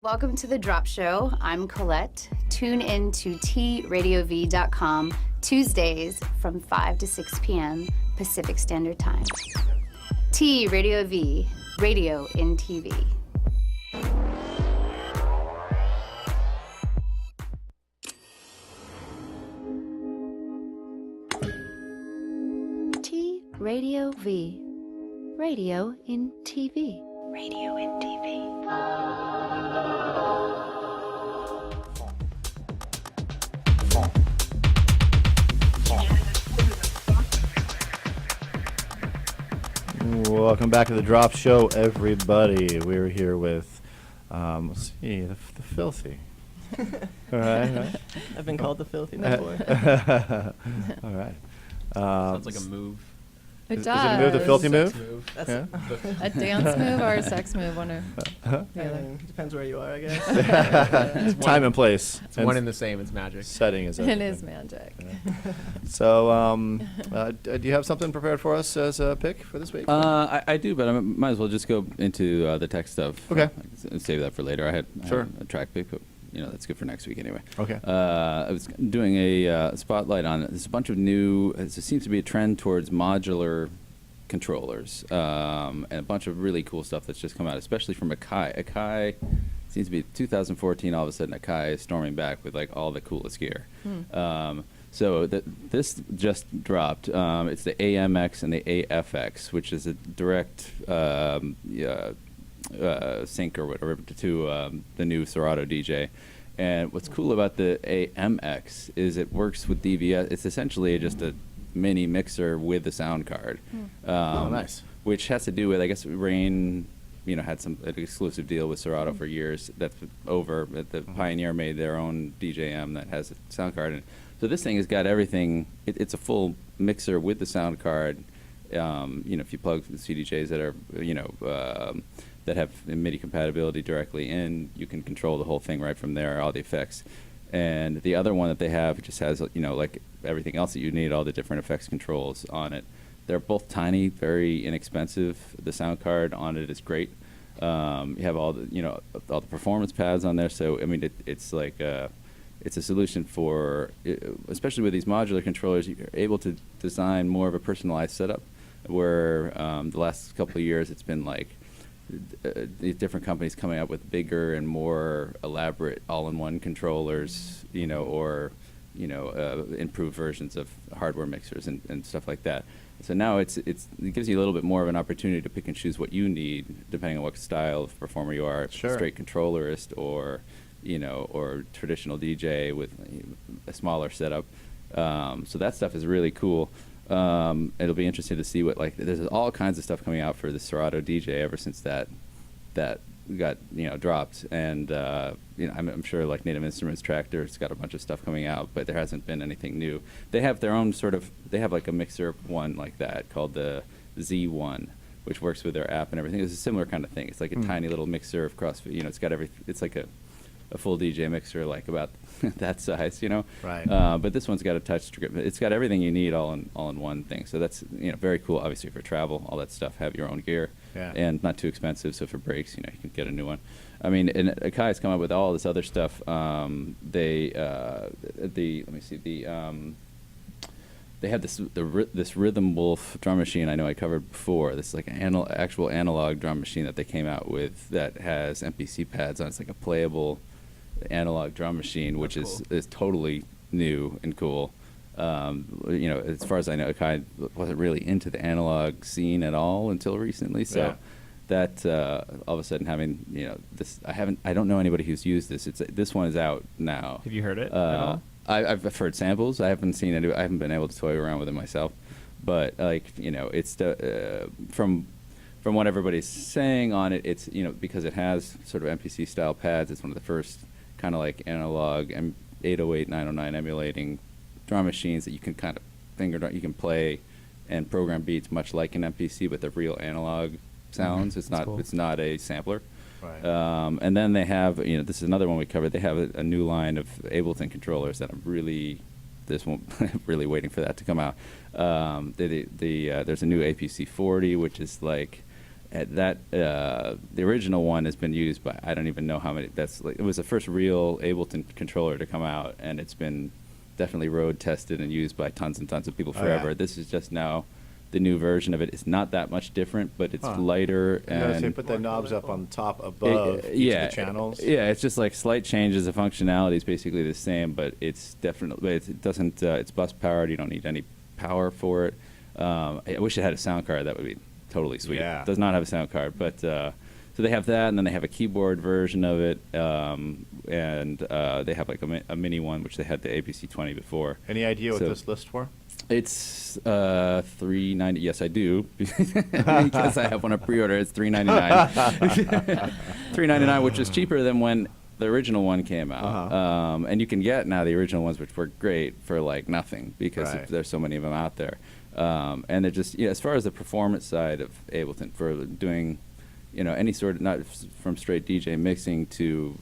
Welcome to The Drop Show. I'm Colette. Tune in to tradiov.com Tuesdays from 5 to 6 p.m. Pacific Standard Time. T Radio V, radio in TV. T Radio V, radio in TV. Radio in TV. Welcome back to the Drop Show, everybody. We're here with, let's see, the Filthy. All right. I've been called the Filthy before. All right. Sounds like a move. It Is does. it a move, the Filthy move? That's Yeah. A dance move or a sex move, one or the I other. mean, depends where you are, I guess. Time and place. It's one and the same. It's magic. Setting is It everything. is magic. Yeah. So, do you have something prepared for us as a pick for this week? I do, but I might as well just go into the tech stuff. Okay. Save that for later. I had Sure. a track pick, but that's good for next week anyway. Okay. I was doing a spotlight on it. There's a bunch of new. There seems to be a trend towards modular controllers, and a bunch of really cool stuff that's just come out, especially from AKAI. AKAI seems to be 2014. All of a sudden, AKAI is storming back with like all the coolest gear. So this just dropped. It's the AMX and the AFX, which is a direct sync or whatever to the new Serato DJ. And what's cool about the AMX is it works with DVS. It's essentially just a mini mixer with a sound card. Nice. Which has to do with, I guess, Rain, had an exclusive deal with Serato for years. That's over. The Pioneer made their own DJM that has a sound card. And so this thing has got everything. It's a full mixer with the sound card. If you plug the CDJs that are, that have MIDI compatibility directly in, you can control the whole thing right from there, all the effects. And the other one that they have just has, like everything else that you need, all the different effects controls on it. They're both tiny, very inexpensive. The sound card on it is great. You have all the performance pads on there. So I mean, it's like it's a solution for, especially with these modular controllers, you're able to design more of a personalized setup. Where the last couple of years, it's been like these different companies coming up with bigger and more elaborate all-in-one controllers, or improved versions of hardware mixers and stuff like that. So now it gives you a little bit more of an opportunity to pick and choose what you need, depending on what style of performer you are, Sure. Straight controllerist or or traditional DJ with a smaller setup. So that stuff is really cool. It'll be interesting to see what there's all kinds of stuff coming out for the Serato DJ ever since that got dropped, and I'm sure like Native Instruments Tractor's got a bunch of stuff coming out, but there hasn't been anything new. They have their own they have like a mixer one like that called the Z1, which works with their app and everything. It's a similar kind of thing. It's like a tiny little mixer of CrossFit. It's got it's like a full DJ mixer, like about that size, Right. But this one's got a touch script. It's got everything you need all in one thing. So that's very cool. Obviously for travel, all that stuff. Have your own gear, Yeah. and not too expensive. So for breaks, you can get a new one. I mean, and AKAI's come up with all this other stuff. They had this Rhythm Wolf drum machine. I know I covered before. This is like an actual analog drum machine that they came out with that has MPC pads on. It's like a playable analog drum machine, which is totally new and cool. As far as I know, AKAI wasn't really into the analog scene at all until recently. So Yeah. that all of a sudden having this, I don't know anybody who's used this. This one is out now. Have you heard it at all? I've heard samples. I haven't seen it. I haven't been able to toy around with it myself. But it's from what everybody's saying on it, it's because it has sort of MPC style pads. It's one of the first kind of like analog 808, 909 emulating drum machines that you can kind of finger drum. You can play and program beats much like an MPC, but they're real analog sounds. It's not. cool. It's not a sampler. Right. And then they have, this is another one we covered. They have a new line of Ableton controllers that I'm really waiting for that to come out. There's a new APC40, which is like the original one has been used by, I don't even know how many. It was the first real Ableton controller to come out, and it's been definitely road tested and used by tons and tons of people forever. yeah. This is just now the new version of it. It's not that much different, but it's lighter. You notice they And put the knobs up on top above each of the channels. yeah, it's just like slight changes. The functionality is basically the same, but it's definitely, it doesn't, it's bus powered. You don't need any power for it. I wish it had a sound card. That would be totally sweet. Yeah. It does not have a sound card, but so they have that, and then they have a keyboard version of it, and they have like a mini one, which they had the APC20 before. Any idea what So- this lists for? It's $390. Yes, I do, because I have one on pre-order. It's $399. $399, which is cheaper than when the original one came out. Uh-huh. And you can get now the original ones, which were great, for like nothing, because Right. there's so many of them out there. And they're just, as far as the performance side of Ableton for doing, any sort of, not from straight DJ mixing to,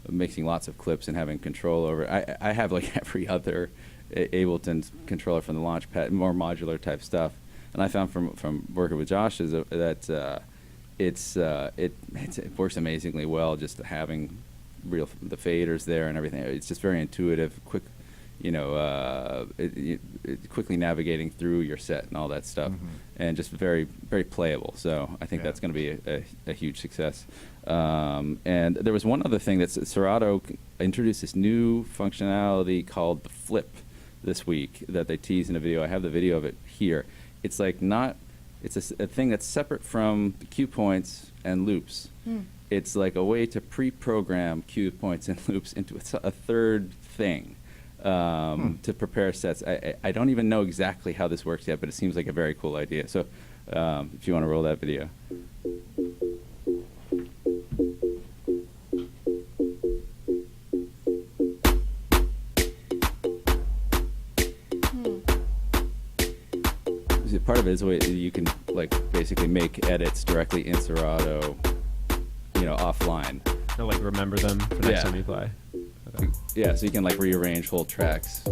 mixing lots of clips and having control over it. I have like every other Ableton controller from the Launchpad, more modular type stuff. And I found from working with Josh is that it works amazingly well, just having the faders there and everything. It's just very intuitive, quick, quickly navigating through your set and all that stuff, and just very, very playable. So I think Yeah. that's going to be a huge success. And there was one other thing that Serato introduced this new functionality called the Flip this week that they teased in a video. I have the video of it here. It's like it's a thing that's separate from the cue points and loops. It's like a way to pre-program cue points and loops into a third thing to prepare sets. I don't even know exactly how this works yet, but it seems like a very cool idea. So if you want to roll that video. Part of it is a way you can like basically make edits directly in Serato, offline. They'll like remember them for next Yeah. time you play. Okay. Yeah, so you can like rearrange whole tracks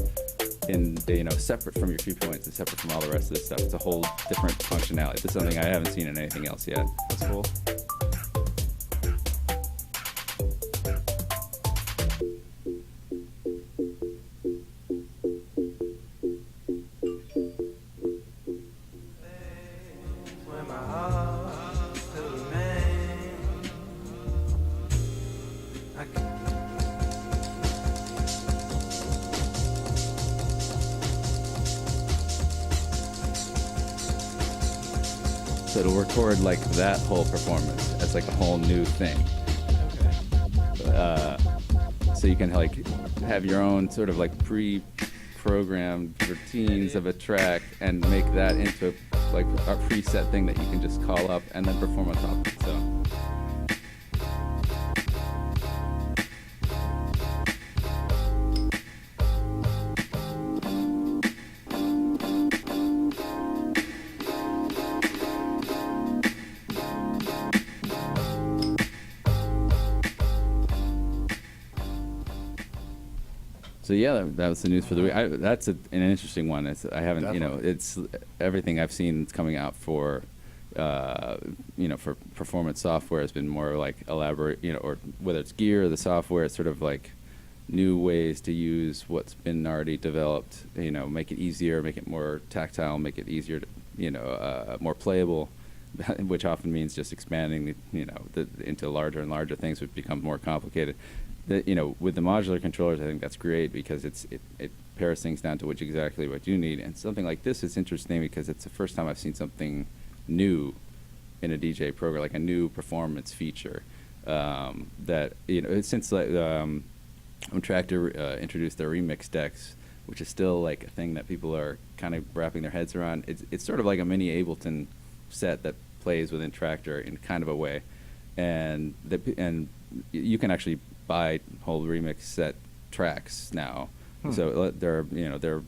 in separate from your cue points and separate from all the rest of the stuff. It's a whole different functionality. This is something I haven't seen in anything else yet. That's cool. So it'll record like that whole performance as like a whole new thing. So you can like have your own sort of like pre-programmed routines of a track and make that into like a preset thing that you can just call up and then perform on top of it. So. So yeah, that was the news for the week. That's an interesting one. I haven't, Definitely. it's everything I've seen that's coming out for, for performance software has been more like elaborate, or whether it's gear or the software, it's sort of like new ways to use what's been already developed. Make it easier, make it more tactile, make it easier to, more playable, which often means just expanding into larger and larger things, which become more complicated. With the modular controllers, I think that's great because it pares things down to what you need. And something like this is interesting because it's the first time I've seen something new in a DJ program, like a new performance feature. That since like when Tractor introduced their remix decks, which is still like a thing that people are kind of wrapping their heads around. It's sort of like a mini Ableton set that plays within Tractor in kind of a way, and you can actually buy whole remix set tracks now. So there are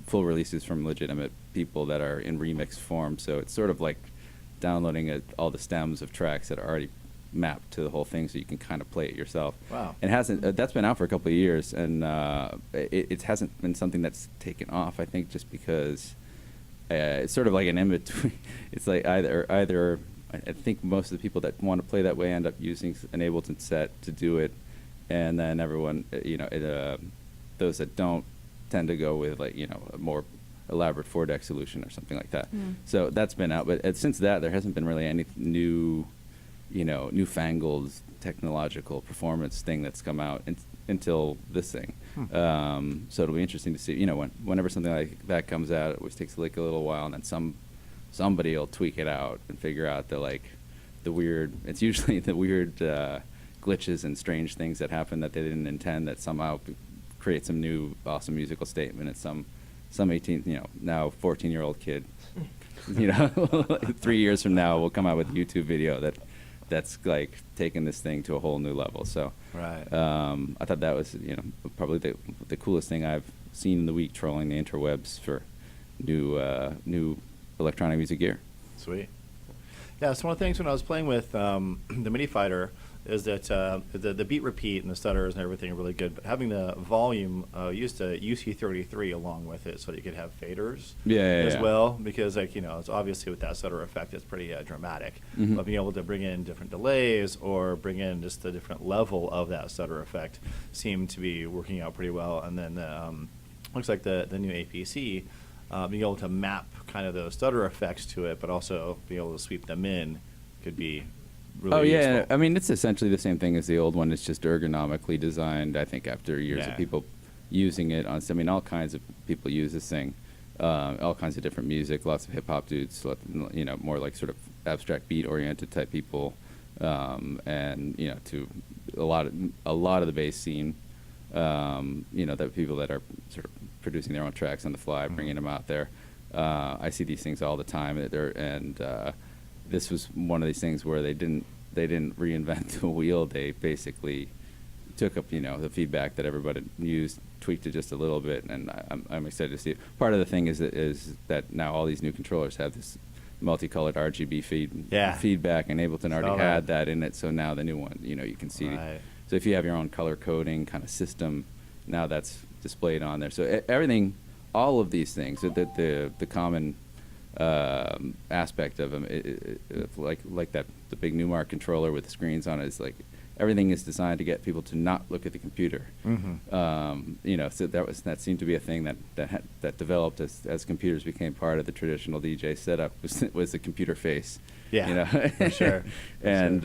full releases from legitimate people that are in remix form. So it's sort of like downloading all the stems of tracks that are already mapped to the whole thing, so you can kind of play it yourself. Wow. And that's been out for a couple of years, and it hasn't been something that's taken off. I think just because it's sort of like an in between. It's like either I think most of the people that want to play that way end up using an Ableton set to do it, and then everyone, those that don't tend to go with like a more elaborate 4-deck solution or something like that. So that's been out, but since that there hasn't been really any newfangled technological performance thing that's come out until this thing. So it'll be interesting to see. Whenever something like that comes out, it always takes like a little while, and then somebody will tweak it out and figure out the weird. It's usually the weird glitches and strange things that happen that they didn't intend that somehow create some new awesome musical statement. And some 18, now 14-year-old kid, 3 years from now will come out with a YouTube video that's like taking this thing to a whole new level. So Right. I thought that was probably the coolest thing I've seen in the week, trolling the interwebs for new electronic music gear. Sweet. Yeah, so one of the things when I was playing with the Mini Fighter is that the beat repeat and the stutters and everything are really good, but having the volume used to UC33 along with it so that you could have faders as well, because it's obviously with that stutter effect it's pretty dramatic. But being able to bring in different delays or bring in just the different level of that stutter effect seemed to be working out pretty well. And then looks like the new APC, being able to map kind of those stutter effects to it, but also being able to sweep them in could be really useful. I mean, it's essentially the same thing as the old one. It's just ergonomically designed, I think, after years of people using it on. I mean, all kinds of people use this thing, all kinds of different music, lots of hip-hop dudes, more like sort of abstract beat-oriented type people, and, to a lot of the bass scene, the people that are sort of producing their own tracks on the fly, bringing them out there. I see these things all the time, this was one of these things where they didn't reinvent the wheel. They basically took up the feedback that everybody used, tweaked it just a little bit, and I'm excited to see it. Part of the thing is that now all these new controllers have this multicolored RGB feedback, and Ableton already had that in it. So now the new one, you can see. Right. So if you have your own color coding kind of system, now that's displayed on there. So everything, all of these things, the common aspect of them, like that the big Newmark controller with the screens on it, is like everything is designed to get people to not look at the computer. So that seemed to be a thing that developed as computers became part of the traditional DJ setup, was the computer face. Yeah, for sure. And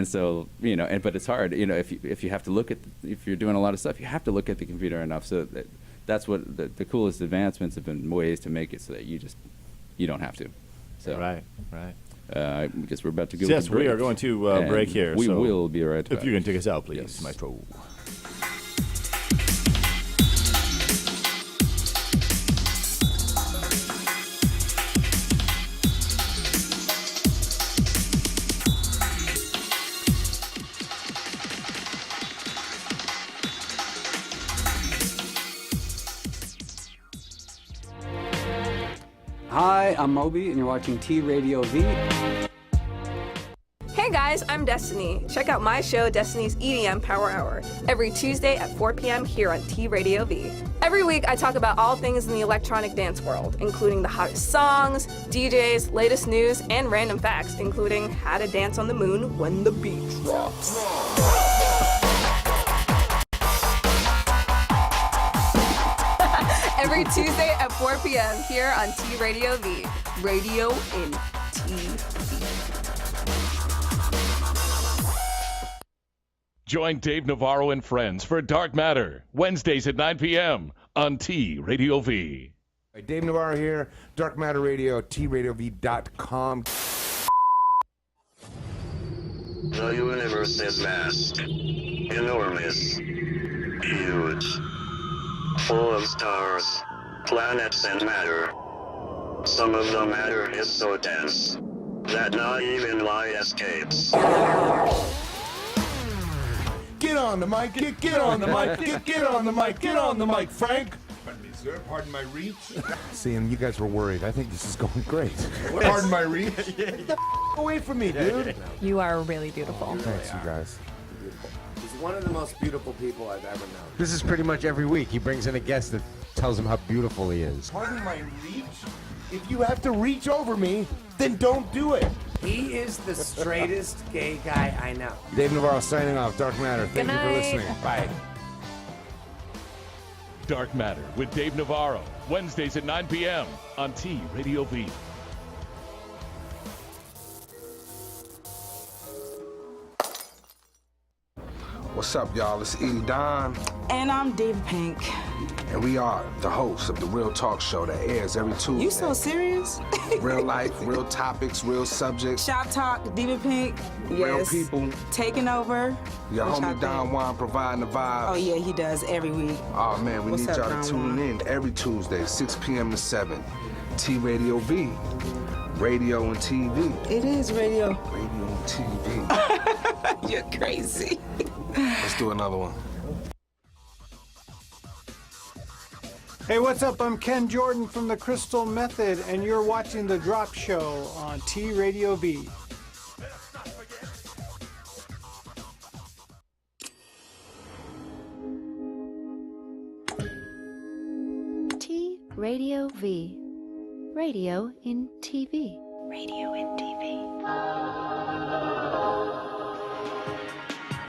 so but it's hard. If you have to look at, if you're doing a lot of stuff, you have to look at the computer enough. So that's what the coolest advancements have been, ways to make it so that you don't have to. So Right. I guess we're about to go. Yes, we are going to break here. We so will be right back. If you can take us out, please, Yes. Maestro. Hi, I'm Moby, and you're watching T Radio V. Hey guys, I'm Destiny. Check out my show, Destiny's EDM Power Hour, every Tuesday at 4 p.m. here on T Radio V. Every week, I talk about all things in the electronic dance world, including the hottest songs, DJs, latest news, and random facts, including how to dance on the moon when the beat drops. Every Tuesday at 4 p.m. here on T Radio V. Radio in TV. Join Dave Navarro and friends for Dark Matter, Wednesdays at 9 p.m. on T Radio V. Hey, Dave Navarro here, Dark Matter Radio, TRadioV.com. The universe is vast, enormous, huge, full of stars, planets, and matter. Some of the matter is so dense that not even light escapes. Get on the mic, get on the mic, get on the mic, get on the mic, Frank. Pardon me, sir, pardon my reach. Seeing you guys were worried. I think this is going great. Pardon my reach. Get the away from me, dude. You are really beautiful. Thanks, you guys. He's one of the most beautiful people I've ever known. This is pretty much every week. He brings in a guest that tells him how beautiful he is. Pardon my reach? If you have to reach over me, then don't do it. He is the straightest gay guy I know. Dave Navarro signing off. Dark Matter. Thank you for listening. Bye. Dark Matter with Dave Navarro, Wednesdays at 9 p.m. on T Radio V. What's up, y'all? It's E. Don. And I'm David Pink. And we are the hosts of the Real Talk Show that airs every Tuesday. You so serious? Real life, real topics, real subjects. Shop Talk, David Pink. Real Yes. people. Taking over. Your What y'all homie Don think? Juan providing the vibe. Oh, yeah, he does every week. Oh, man, we What's need up, y'all Don to tune Juan? in every Tuesday, 6 p.m. to 7. T Radio V. Radio and TV. It is radio. Radio and TV. You're crazy. Let's do another one. Hey, what's up? I'm Ken Jordan from the Crystal Method, and you're watching The Drop Show on T Radio V. T Radio V. Radio in TV. Radio in TV.